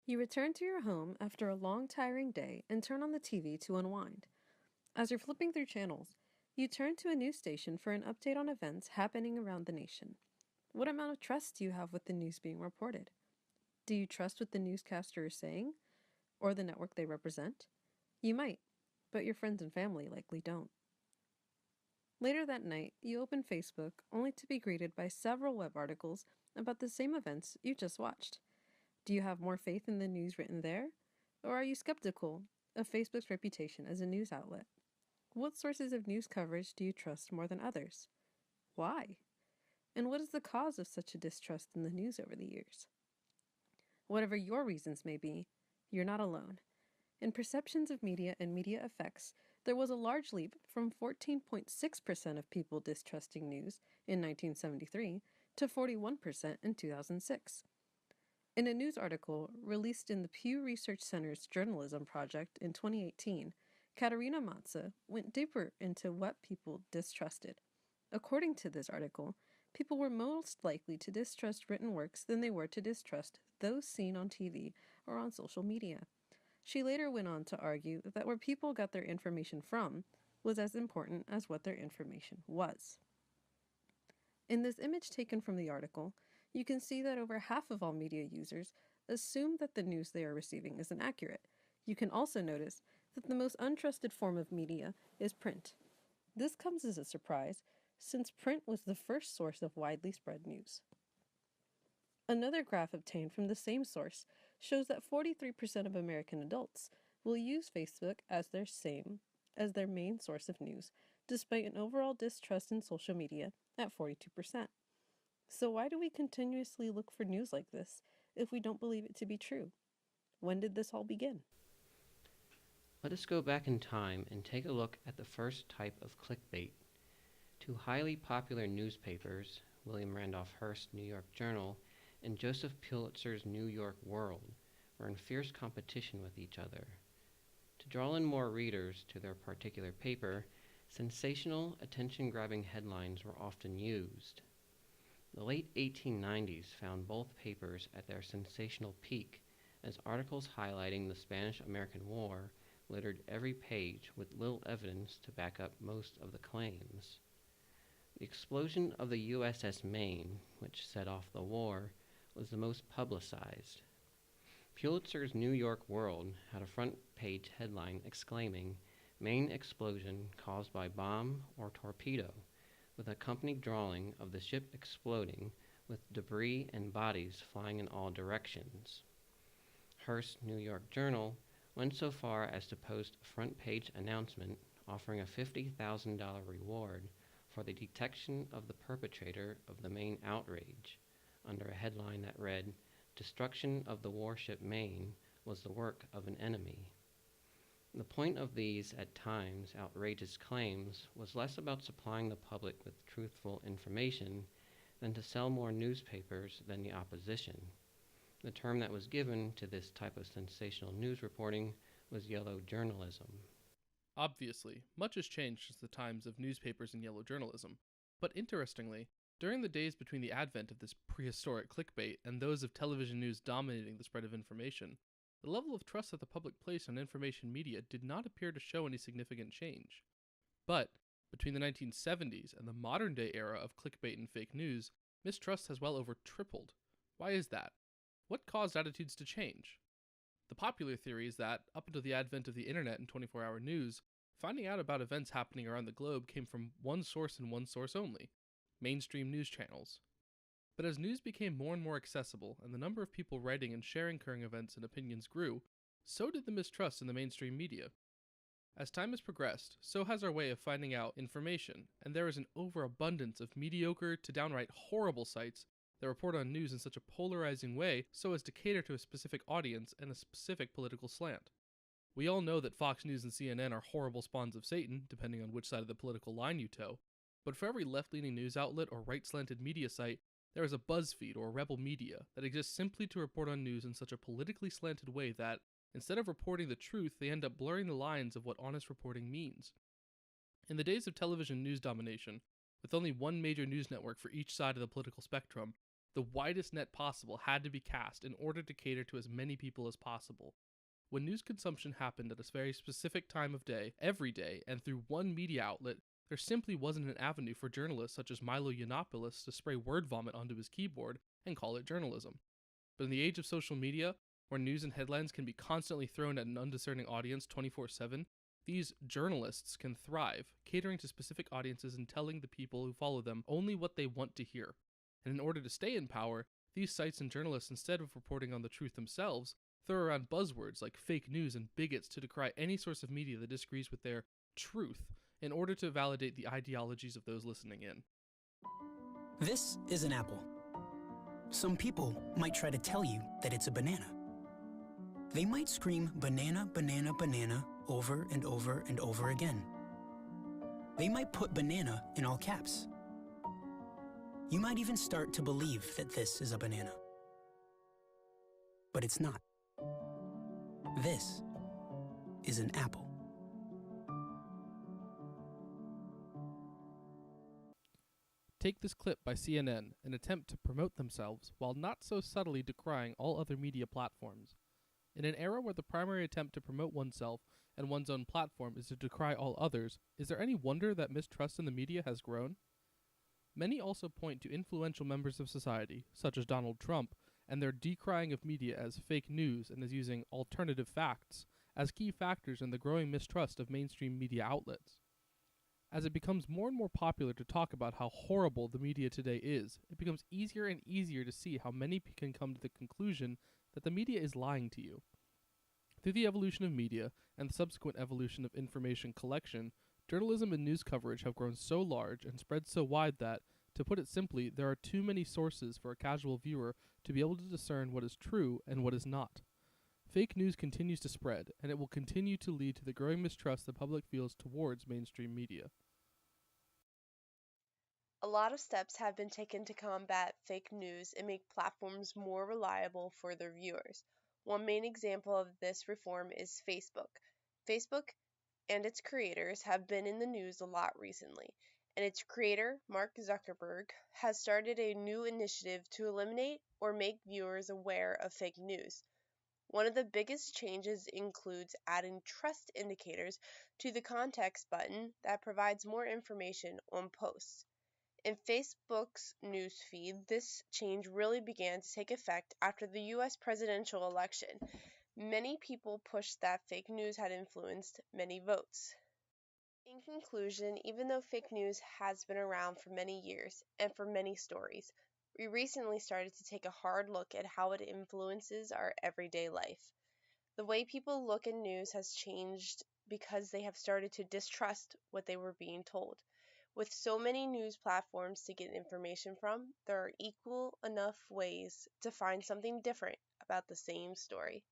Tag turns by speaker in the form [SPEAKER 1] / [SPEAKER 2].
[SPEAKER 1] You return to your home after a long, tiring day and turn on the TV to unwind. As you're flipping through channels, you turn to a news station for an update on events happening around the nation. What amount of trust do you have with the news being reported? Do you trust what the newscaster is saying, or the network they represent? You might, but your friends and family likely don't. Later that night, you open Facebook only to be greeted by several web articles about the same events you just watched. Do you have more faith in the news written there? Or are you skeptical of Facebook's reputation as a news outlet? What sources of news coverage do you trust more than others? Why? And what is the cause of such a distrust in the news over the years? Whatever your reasons may be, you're not alone. In perceptions of media and media effects, there was a large leap from 14.6% of people distrusting news in 1973 to 41% in 2006. In a news article released in the Pew Research Center's Journalism Project in 2018, Katerina Matza went deeper into what people distrusted. According to this article, people were most likely to distrust written works than they were to distrust those seen on TV or on social media. She later went on to argue that where people got their information from was as important as what their information was. In this image taken from the article, you can see that over half of all media users assume that the news they are receiving is inaccurate. You can also notice that the most untrusted form of media is print. This comes as a surprise, since print was the first source of widely spread news. Another graph obtained from the same source shows that 43% of American adults will use Facebook as their main source of news, despite an overall distrust in social media at 42%. So why do we continuously look for news like this if we don't believe it to be true? When did this all begin?
[SPEAKER 2] Let us go back in time and take a look at the first type of clickbait. Two highly popular newspapers, William Randolph Hearst's New York Journal and Joseph Pulitzer's New York World, were in fierce competition with each other. To draw in more readers to their particular paper, sensational, attention-grabbing headlines were often used. The late 1890s found both papers at their sensational peak, as articles highlighting the Spanish-American War littered every page with little evidence to back up most of the claims. The explosion of the USS Maine, which set off the war, was the most publicized. Pulitzer's New York World had a front-page headline exclaiming, "Maine explosion caused by bomb or torpedo," with accompanied drawing of the ship exploding with debris and bodies flying in all directions. Hearst's New York Journal went so far as to post a front-page announcement offering a $50,000 reward for the detection of the perpetrator of the Maine outrage, under a headline that read, "Destruction of the warship Maine was the work of an enemy." The point of these, at times, outrageous claims was less about supplying the public with truthful information than to sell more newspapers than the opposition. The term that was given to this type of sensational news reporting was yellow journalism.
[SPEAKER 3] Obviously, much has changed since the times of newspapers and yellow journalism, but interestingly, during the days between the advent of this prehistoric clickbait and those of television news dominating the spread of information, the level of trust that the public placed on information media did not appear to show any significant change. But, between the 1970s and the modern day era of clickbait and fake news, mistrust has well over tripled. Why is that? What caused attitudes to change? The popular theory is that, up until the advent of the internet and 24-hour news, finding out about events happening around the globe came from one source and one source only: mainstream news channels. But as news became more and more accessible and the number of people writing and sharing current events and opinions grew, so did the mistrust in the mainstream media. As time has progressed, so has our way of finding out information, and there is an overabundance of mediocre to downright horrible sites that report on news in such a polarizing way so as to cater to a specific audience and a specific political slant. We all know that Fox News and CNN are horrible spawns of Satan, depending on which side of the political line you toe, but for every left-leaning news outlet or right-slanted media site, there is a BuzzFeed or Rebel Media that exists simply to report on news in such a politically slanted way that, instead of reporting the truth, they end up blurring the lines of what honest reporting means. In the days of television news domination, with only one major news network for each side of the political spectrum, The widest net possible had to be cast in order to cater to as many people as possible. When news consumption happened at a very specific time of day, every day, and through one media outlet, there simply wasn't an avenue for journalists such as Milo Yiannopoulos to spray word vomit onto his keyboard and call it journalism. But in the age of social media, where news and headlines can be constantly thrown at an undiscerning audience 24/7, these journalists can thrive, catering to specific audiences and telling the people who follow them only what they want to hear. And in order to stay in power, these sites and journalists, instead of reporting on the truth themselves, throw around buzzwords like fake news and bigots to decry any source of media that disagrees with their truth in order to validate the ideologies of those listening in.
[SPEAKER 4] This is an apple. Some people might try to tell you that it's a banana. They might scream banana, banana, banana over and over and over again. They might put banana in all caps. You might even start to believe that this is a banana. But it's not. This is an apple.
[SPEAKER 3] Take this clip by CNN, an attempt to promote themselves while not so subtly decrying all other media platforms. In an era where the primary attempt to promote oneself and one's own platform is to decry all others, is there any wonder that mistrust in the media has grown? Many also point to influential members of society, such as Donald Trump, and their decrying of media as fake news and as using alternative facts as key factors in the growing mistrust of mainstream media outlets. As it becomes more and more popular to talk about how horrible the media today is, it becomes easier and easier to see how many can come to the conclusion that the media is lying to you. Through the evolution of media and the subsequent evolution of information collection, journalism and news coverage have grown so large and spread so wide that, to put it simply, there are too many sources for a casual viewer to be able to discern what is true and what is not. Fake news continues to spread, and it will continue to lead to the growing mistrust the public feels towards mainstream media.
[SPEAKER 5] A lot of steps have been taken to combat fake news and make platforms more reliable for their viewers. One main example of this reform is Facebook. Facebook and its creators have been in the news a lot recently, and its creator, Mark Zuckerberg, has started a new initiative to eliminate or make viewers aware of fake news. One of the biggest changes includes adding trust indicators to the context button that provides more information on posts. In Facebook's newsfeed, this change really began to take effect after the US presidential election. Many people pushed that fake news had influenced many votes. In conclusion, even though fake news has been around for many years and for many stories, we recently started to take a hard look at how it influences our everyday life. The way people look at news has changed because they have started to distrust what they were being told. With so many news platforms to get information from, there are equal enough ways to find something different about the same story.